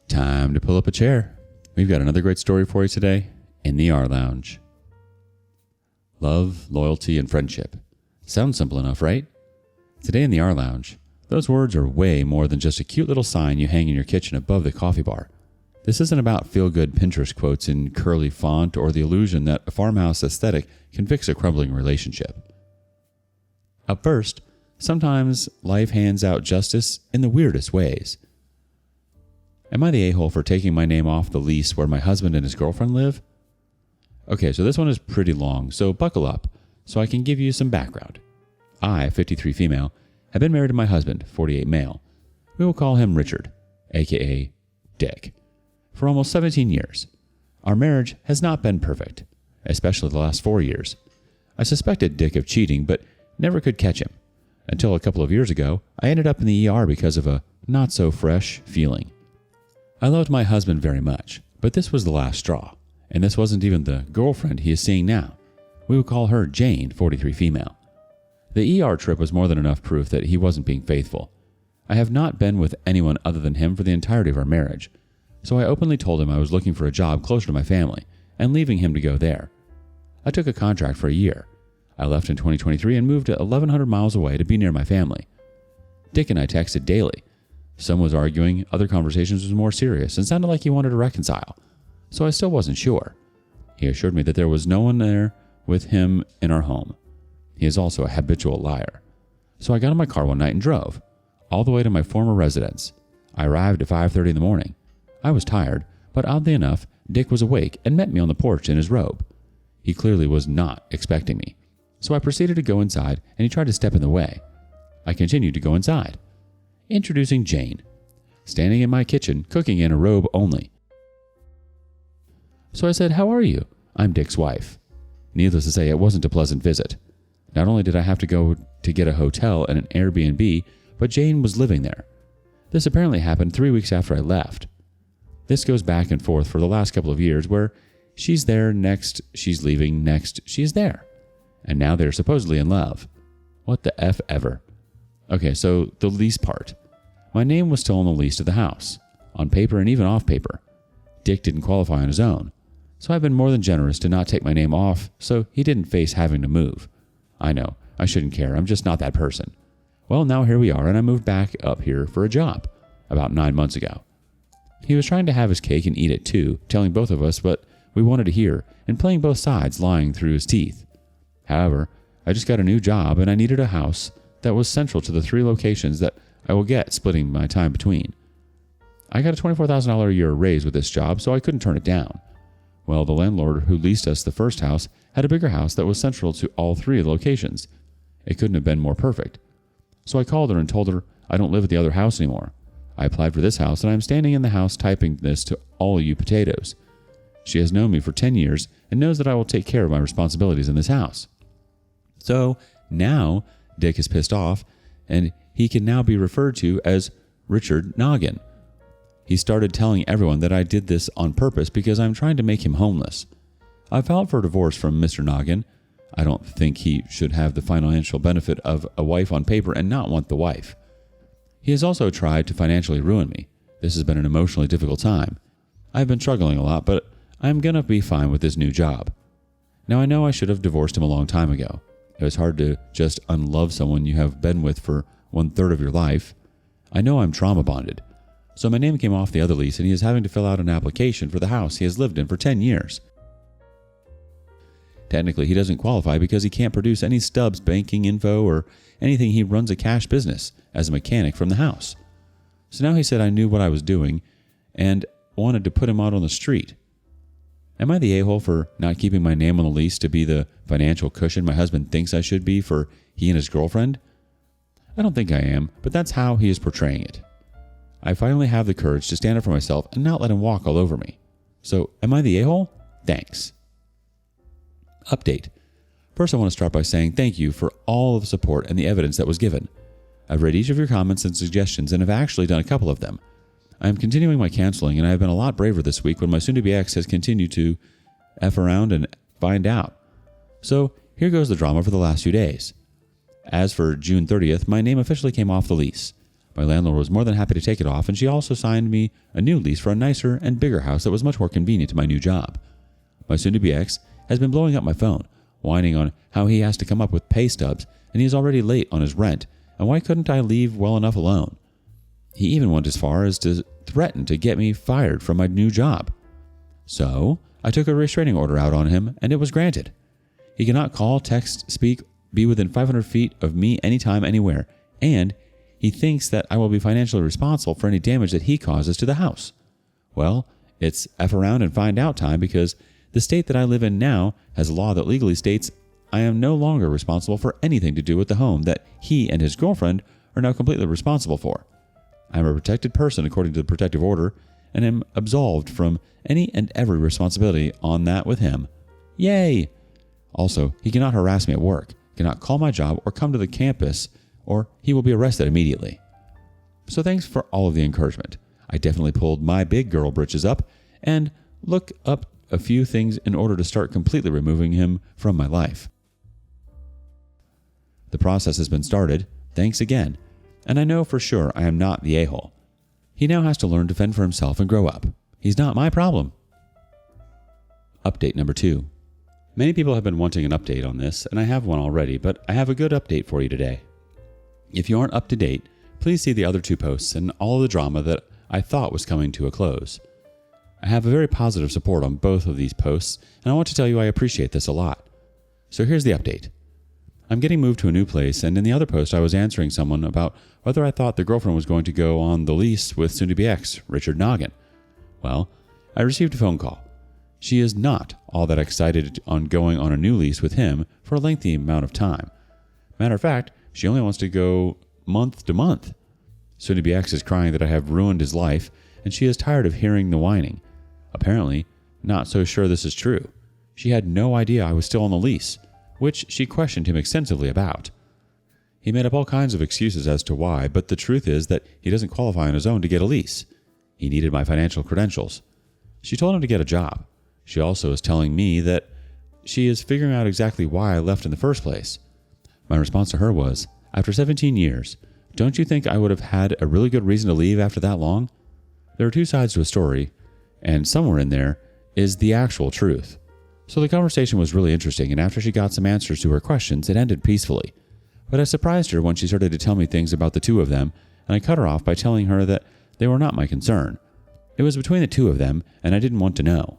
Time to pull up a chair. We've got another great story for you today in the rLounge. Love, loyalty, and friendship. Sounds simple enough, right? Today in the rLounge, those words are way more than just a cute little sign you hang in your kitchen above the coffee bar. This isn't about feel-good Pinterest quotes in curly font or the illusion that a farmhouse aesthetic can fix a crumbling relationship. Up first, sometimes life hands out justice in the weirdest ways. Am I the a-hole for taking my name off the lease where my husband and his girlfriend live? Okay, so this one is pretty long, so buckle up so I can give you some background. I, 53 female, have been married to my husband, 48 male. We will call him Richard, aka Dick, for almost 17 years. Our marriage has not been perfect, especially the last 4 years. I suspected Dick of cheating, but never could catch him. Until a couple of years ago, I ended up in the ER because of a not-so-fresh feeling. I loved my husband very much, but this was the last straw, and this wasn't even the girlfriend he is seeing now. We would call her Jane, 43 female. The ER trip was more than enough proof that he wasn't being faithful. I have not been with anyone other than him for the entirety of our marriage, so I openly told him I was looking for a job closer to my family and leaving him to go there. I took a contract for a year. I left in 2023 and moved 1,100 miles away to be near my family. Dick and I texted daily. Some was arguing, other conversations was more serious and sounded like he wanted to reconcile, so I still wasn't sure. He assured me that there was no one there with him in our home. He is also a habitual liar. So I got in my car one night and drove, all the way to my former residence. I arrived at 5:30 in the morning. I was tired, but oddly enough, Dick was awake and met me on the porch in his robe. He clearly was not expecting me, so I proceeded to go inside and he tried to step in the way. I continued to go inside. Introducing Jane, standing in my kitchen, cooking in a robe only. So I said, "How are you? I'm Dick's wife." Needless to say, it wasn't a pleasant visit. Not only did I have to go to get a hotel and an Airbnb, but Jane was living there. This apparently happened 3 weeks after I left. This goes back and forth for the last couple of years where she's there, next she's leaving, next she's there. And now they're supposedly in love. What the F ever. Okay, so the lease part. My name was still on the lease to the house, on paper and even off paper. Dick didn't qualify on his own, so I've been more than generous to not take my name off so he didn't face having to move. I know, I shouldn't care, I'm just not that person. Well, now here we are and I moved back up here for a job, about 9 months ago. He was trying to have his cake and eat it too, telling both of us what we wanted to hear and playing both sides lying through his teeth. However, I just got a new job and I needed a house that was central to the 3 locations that I will get splitting my time between. I got a $24,000 a year raise with this job, so I couldn't turn it down. Well, the landlord who leased us the first house had a bigger house that was central to all 3 locations. It couldn't have been more perfect. So I called her and told her I don't live at the other house anymore. I applied for this house and I'm standing in the house typing this to all you potatoes. She has known me for 10 years and knows that I will take care of my responsibilities in this house. So now Dick is pissed off and he can now be referred to as Richard Noggin. He started telling everyone that I did this on purpose because I'm trying to make him homeless. I filed for divorce from Mr. Noggin. I don't think he should have the financial benefit of a wife on paper and not want the wife. He has also tried to financially ruin me. This has been an emotionally difficult time. I've been struggling a lot, but I'm gonna be fine with this new job. Now I know I should have divorced him a long time ago. It was hard to just unlove someone you have been with for 1/3 of your life. I know I'm trauma bonded. So my name came off the other lease and he is having to fill out an application for the house he has lived in for 10 years. Technically, he doesn't qualify because he can't produce any stubs, banking info, or anything. He runs a cash business as a mechanic from the house. So now he said I knew what I was doing and wanted to put him out on the street. Am I the a-hole for not keeping my name on the lease to be the financial cushion my husband thinks I should be for he and his girlfriend? I don't think I am, but that's how he is portraying it. I finally have the courage to stand up for myself and not let him walk all over me. So, am I the a-hole? Thanks. Update. First, I want to start by saying thank you for all of the support and the evidence that was given. I've read each of your comments and suggestions and have actually done a couple of them. I am continuing my counseling and I have been a lot braver this week when my soon-to-be ex has continued to F around and find out. So, here goes the drama for the last few days. As for June 30th, my name officially came off the lease. My landlord was more than happy to take it off, and she also signed me a new lease for a nicer and bigger house that was much more convenient to my new job. My soon-to-be ex has been blowing up my phone, whining on how he has to come up with pay stubs, and he is already late on his rent, and why couldn't I leave well enough alone? He even went as far as to threaten to get me fired from my new job. So, I took a restraining order out on him, and it was granted. He cannot call, text, speak, be within 500 feet of me anytime, anywhere, and he thinks that I will be financially responsible for any damage that he causes to the house. Well, it's F around and find out time, because the state that I live in now has a law that legally states I am no longer responsible for anything to do with the home that he and his girlfriend are now completely responsible for. I am a protected person according to the protective order, and am absolved from any and every responsibility on that with him. Yay! Also, he cannot harass me at work, cannot call my job or come to the campus, or he will be arrested immediately. So thanks for all of the encouragement. I definitely pulled my big girl britches up and look up a few things in order to start completely removing him from my life. The process has been started, thanks again, and I know for sure I am not the a-hole. He now has to learn to fend for himself and grow up. He's not my problem. Update number 2. Many people have been wanting an update on this, and I have one already, but I have a good update for you today. If you aren't up to date, please see the other 2 posts and all of the drama that I thought was coming to a close. I have a very positive support on both of these posts, and I want to tell you I appreciate this a lot. So here's the update. I'm getting moved to a new place, and in the other post I was answering someone about whether I thought the girlfriend was going to go on the lease with soon-to-be ex, Richard Noggin. Well, I received a phone call. She is not all that excited on going on a new lease with him for a lengthy amount of time. Matter of fact, she only wants to go month to month. Soon-to-be ex is crying that I have ruined his life, and she is tired of hearing the whining. Apparently, not so sure this is true. She had no idea I was still on the lease, which she questioned him extensively about. He made up all kinds of excuses as to why, but the truth is that he doesn't qualify on his own to get a lease. He needed my financial credentials. She told him to get a job. She also is telling me that she is figuring out exactly why I left in the first place. My response to her was, after 17 years, don't you think I would have had a really good reason to leave after that long? There are 2 sides to a story, and somewhere in there is the actual truth. So the conversation was really interesting, and after she got some answers to her questions, it ended peacefully. But I surprised her when she started to tell me things about the 2 of them, and I cut her off by telling her that they were not my concern. It was between the 2 of them, and I didn't want to know.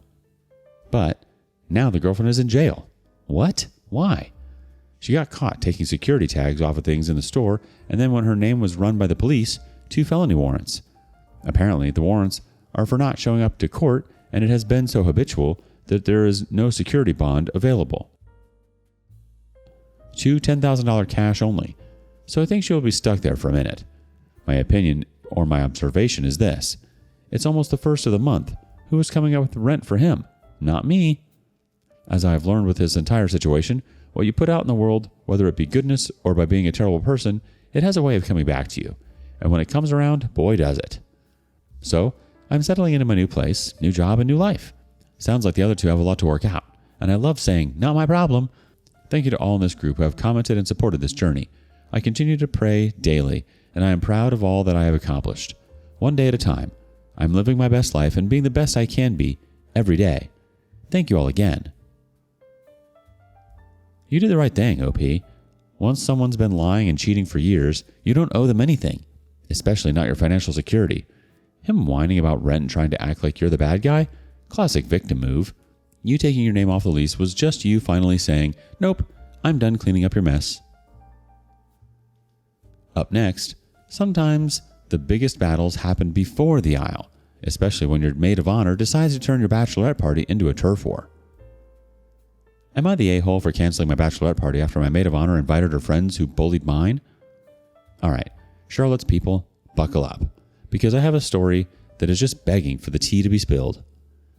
But now the girlfriend is in jail. What? Why? She got caught taking security tags off of things in the store, and then when her name was run by the police, 2 felony warrants. Apparently, the warrants are for not showing up to court, and it has been so habitual that there is no security bond available. 2 $10,000 cash only, so I think she will be stuck there for a minute. My opinion, or my observation, is this. It's almost the first of the month. Who is coming up with rent for him? Not me. As I have learned with this entire situation, what you put out in the world, whether it be goodness or by being a terrible person, it has a way of coming back to you. And when it comes around, boy does it. So, I'm settling into my new place, new job, and new life. Sounds like the other 2 have a lot to work out, and I love saying, not my problem. Thank you to all in this group who have commented and supported this journey. I continue to pray daily, and I am proud of all that I have accomplished. One day at a time, I'm living my best life and being the best I can be every day. Thank you all again. You did the right thing, OP. Once someone's been lying and cheating for years, you don't owe them anything, especially not your financial security. Him whining about rent and trying to act like you're the bad guy? Classic victim move. You taking your name off the lease was just you finally saying, nope, I'm done cleaning up your mess. Up next, sometimes the biggest battles happen before the aisle, especially when your maid of honor decides to turn your bachelorette party into a turf war. Am I the a-hole for canceling my bachelorette party after my maid of honor invited her friends who bullied mine? Alright, Charlotte's people, buckle up, because I have a story that is just begging for the tea to be spilled.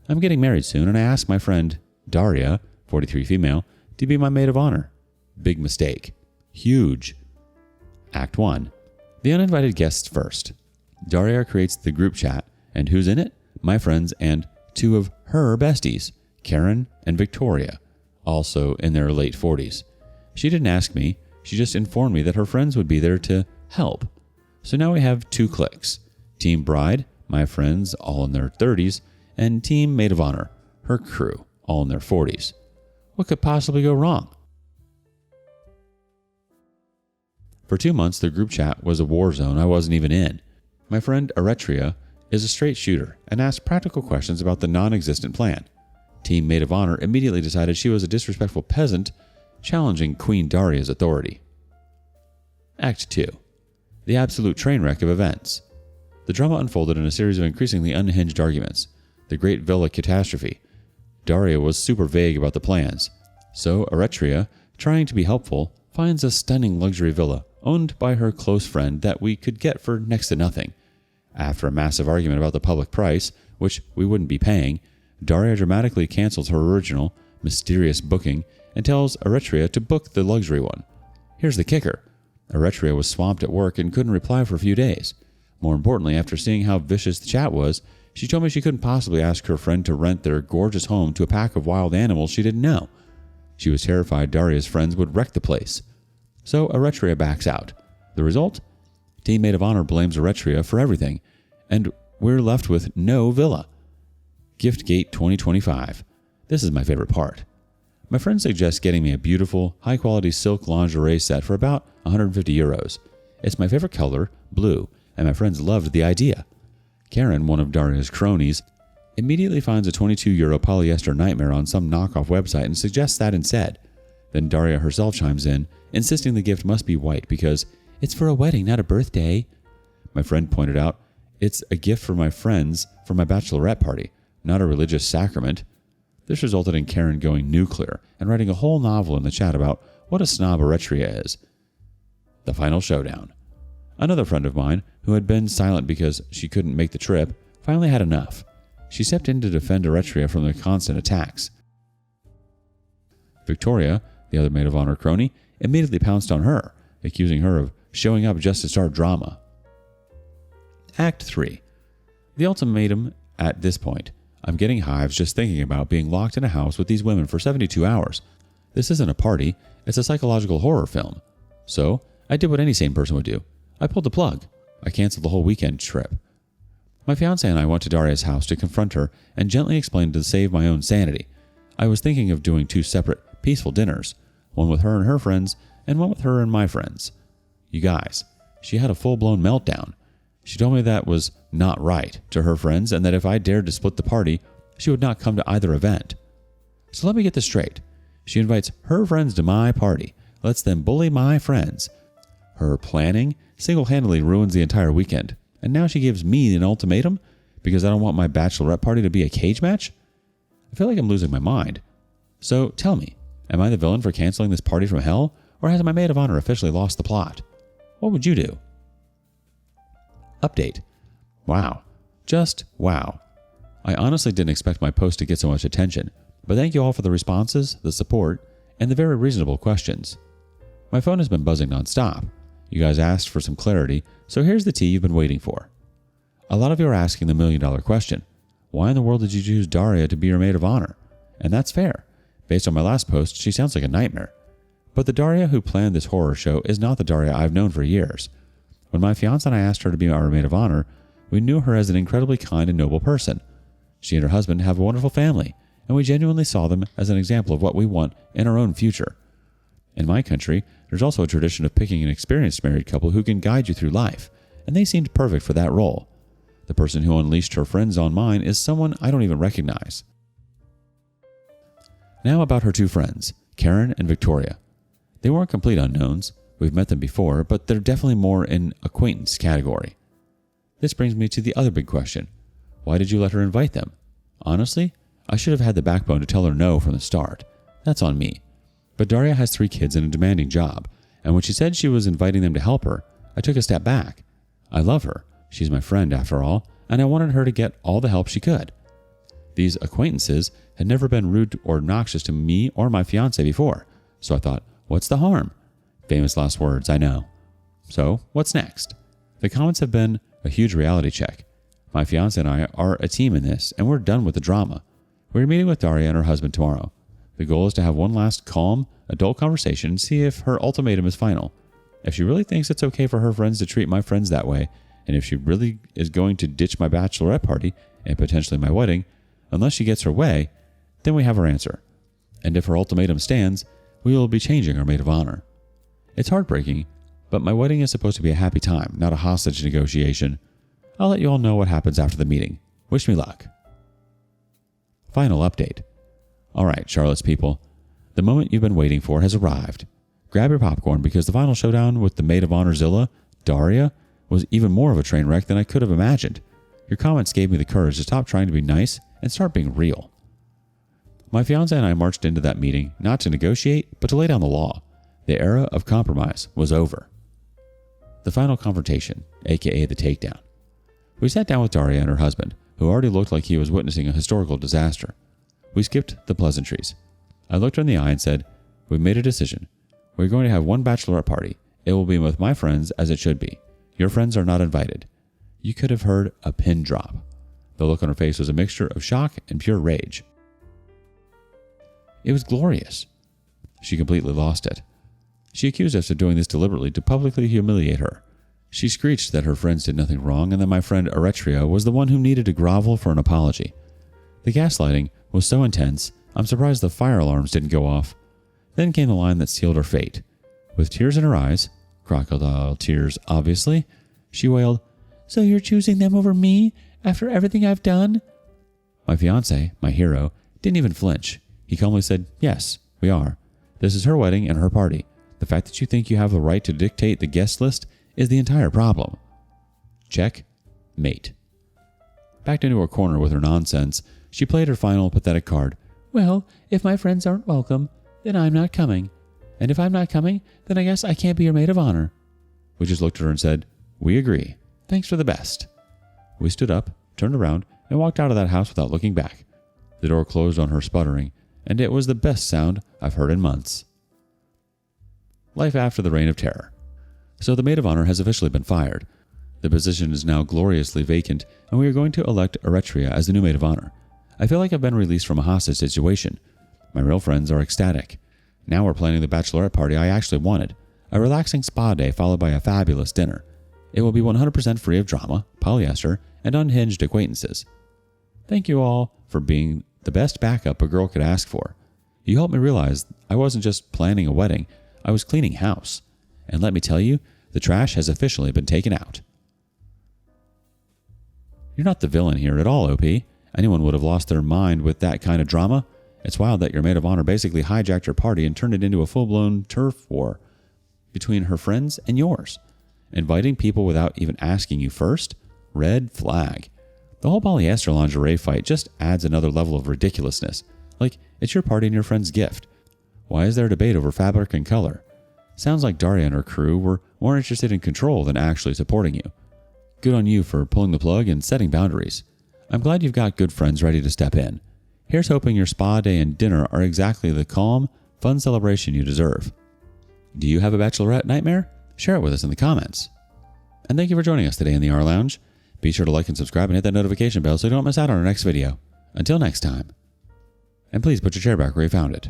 I'm getting married soon, and I asked my friend, Daria, 43 female, to be my maid of honor. Big mistake. Huge. Act 1. The uninvited guests first. Daria creates the group chat, and who's in it? My friends and 2 of her besties, Karen and Victoria, also in their late 40s. She didn't ask me, she just informed me that her friends would be there to help. So now we have 2 cliques. Team Bride, my friends, all in their 30s, and Team Maid of Honor, her crew, all in their 40s. What could possibly go wrong? For 2 months, the group chat was a war zone I wasn't even in. My friend Eritrea is a straight shooter and asked practical questions about the non-existent plan. Team Maid of Honor immediately decided she was a disrespectful peasant, challenging Queen Daria's authority. Act 2. The absolute train wreck of events. The drama unfolded in a series of increasingly unhinged arguments. The Great Villa Catastrophe. Daria was super vague about the plans, so Eritrea, trying to be helpful, finds a stunning luxury villa owned by her close friend that we could get for next to nothing. After a massive argument about the public price, which we wouldn't be paying, Daria dramatically cancels her original, mysterious booking and tells Eritrea to book the luxury one. Here's the kicker. Eritrea was swamped at work and couldn't reply for a few days. More importantly, after seeing how vicious the chat was, she told me she couldn't possibly ask her friend to rent their gorgeous home to a pack of wild animals she didn't know. She was terrified Daria's friends would wreck the place. So Eritrea backs out. The result? Team Maid of Honor blames Eritrea for everything, and we're left with no villa. Giftgate 2025. This is my favorite part. My friend suggests getting me a beautiful, high-quality silk lingerie set for about 150 euros. It's my favorite color, blue, and my friends loved the idea. Karen, one of Daria's cronies, immediately finds a 22 euro polyester nightmare on some knockoff website and suggests that instead. Then Daria herself chimes in, insisting the gift must be white because it's for a wedding, not a birthday. My friend pointed out, it's a gift for my friends for my bachelorette party, not a religious sacrament. This resulted in Karen going nuclear and writing a whole novel in the chat about what a snob Eritrea is. The final showdown. Another friend of mine, who had been silent because she couldn't make the trip, finally had enough. She stepped in to defend Eritrea from the constant attacks. Victoria, the other Maid of Honor crony, immediately pounced on her, accusing her of showing up just to start drama. Act 3. The ultimatum at this point. I'm getting hives just thinking about being locked in a house with these women for 72 hours. This isn't a party, it's a psychological horror film. So, I did what any sane person would do. I pulled the plug. I canceled the whole weekend trip. My fiancé and I went to Daria's house to confront her and gently explain to save my own sanity. I was thinking of doing 2 separate, peaceful dinners, one with her and her friends, and one with her and my friends. You guys, she had a full-blown meltdown. She told me that was not right to her friends and that if I dared to split the party, she would not come to either event. So let me get this straight. She invites her friends to my party, lets them bully my friends. Her planning single-handedly ruins the entire weekend, and now she gives me an ultimatum because I don't want my bachelorette party to be a cage match? I feel like I'm losing my mind. So tell me, am I the villain for canceling this party from hell, or has my maid of honor officially lost the plot? What would you do? Update. Wow. Just wow. I honestly didn't expect my post to get so much attention, but thank you all for the responses, the support, and the very reasonable questions. My phone has been buzzing nonstop. You guys asked for some clarity, so here's the tea you've been waiting for. A lot of you are asking the million-dollar question. Why in the world did you choose Daria to be your maid of honor? And that's fair. Based on my last post, she sounds like a nightmare. But the Daria who planned this horror show is not the Daria I've known for years. When my fiancé and I asked her to be our maid of honor, we knew her as an incredibly kind and noble person. She and her husband have a wonderful family, and we genuinely saw them as an example of what we want in our own future. In my country, there's also a tradition of picking an experienced married couple who can guide you through life, and they seemed perfect for that role. The person who unleashed her friends on mine is someone I don't even recognize. Now about her 2 friends, Karen and Victoria. They weren't complete unknowns. We've met them before, but they're definitely more in acquaintance category. This brings me to the other big question. Why did you let her invite them? Honestly, I should have had the backbone to tell her no from the start. That's on me. But Daria has 3 kids and a demanding job, and when she said she was inviting them to help her, I took a step back. I love her. She's my friend after all, and I wanted her to get all the help she could. These acquaintances had never been rude or obnoxious to me or my fiancé before, so I thought, what's the harm? Famous last words, I know. So, what's next? The comments have been a huge reality check. My fiancé and I are a team in this, and we're done with the drama. We're meeting with Daria and her husband tomorrow. The goal is to have one last calm, adult conversation and see if her ultimatum is final. If she really thinks it's okay for her friends to treat my friends that way, and if she really is going to ditch my bachelorette party and potentially my wedding, unless she gets her way, then we have our answer. And if her ultimatum stands, we will be changing our maid of honor. It's heartbreaking, but my wedding is supposed to be a happy time, not a hostage negotiation. I'll let you all know what happens after the meeting. Wish me luck. Final update. All right, Charlotte's people, the moment you've been waiting for has arrived. Grab your popcorn because the final showdown with the maid of honor Zilla, Daria, was even more of a train wreck than I could have imagined. Your comments gave me the courage to stop trying to be nice and start being real. My fiancé and I marched into that meeting not to negotiate, but to lay down the law. The era of compromise was over. The final confrontation, aka the takedown. We sat down with Daria and her husband, who already looked like he was witnessing a historical disaster. We skipped the pleasantries. I looked her in the eye and said, "We've made a decision. We're going to have one bachelorette party. It will be with my friends as it should be. Your friends are not invited." You could have heard a pin drop. The look on her face was a mixture of shock and pure rage. It was glorious. She completely lost it. She accused us of doing this deliberately to publicly humiliate her. She screeched that her friends did nothing wrong and that my friend Eretria was the one who needed to grovel for an apology. The gaslighting was so intense, I'm surprised the fire alarms didn't go off. Then came the line that sealed her fate. With tears in her eyes, crocodile tears obviously, she wailed, "So you're choosing them over me after everything I've done?" My fiancé, my hero, didn't even flinch. He calmly said, "Yes, we are. This is her wedding and her party. The fact that you think you have the right to dictate the guest list is the entire problem." Check. Mate. Backed into her corner with her nonsense, she played her final pathetic card. "Well, if my friends aren't welcome, then I'm not coming. And if I'm not coming, then I guess I can't be your maid of honor." We just looked at her and said, "We agree. Thanks for the best." We stood up, turned around, and walked out of that house without looking back. The door closed on her sputtering, and it was the best sound I've heard in months. Life after the Reign of Terror. So the maid of honor has officially been fired. The position is now gloriously vacant, and we are going to elect Eretria as the new maid of honor. I feel like I've been released from a hostage situation. My real friends are ecstatic. Now we're planning the bachelorette party I actually wanted. A relaxing spa day followed by a fabulous dinner. It will be 100% free of drama, polyester, and unhinged acquaintances. Thank you all for being the best backup a girl could ask for. You helped me realize I wasn't just planning a wedding, I was cleaning house. And let me tell you, the trash has officially been taken out. You're not the villain here at all, OP. Anyone would have lost their mind with that kind of drama. It's wild that your maid of honor basically hijacked your party and turned it into a full-blown turf war between her friends and yours. Inviting people without even asking you first? Red flag. The whole polyester lingerie fight just adds another level of ridiculousness. Like, it's your party and your friend's gift. Why is there a debate over fabric and color? Sounds like Daria and her crew were more interested in control than actually supporting you. Good on you for pulling the plug and setting boundaries. I'm glad you've got good friends ready to step in. Here's hoping your spa day and dinner are exactly the calm, fun celebration you deserve. Do you have a bachelorette nightmare? Share it with us in the comments. And thank you for joining us today in the rLounge. Be sure to like and subscribe and hit that notification bell so you don't miss out on our next video. Until next time. And please put your chair back where you found it.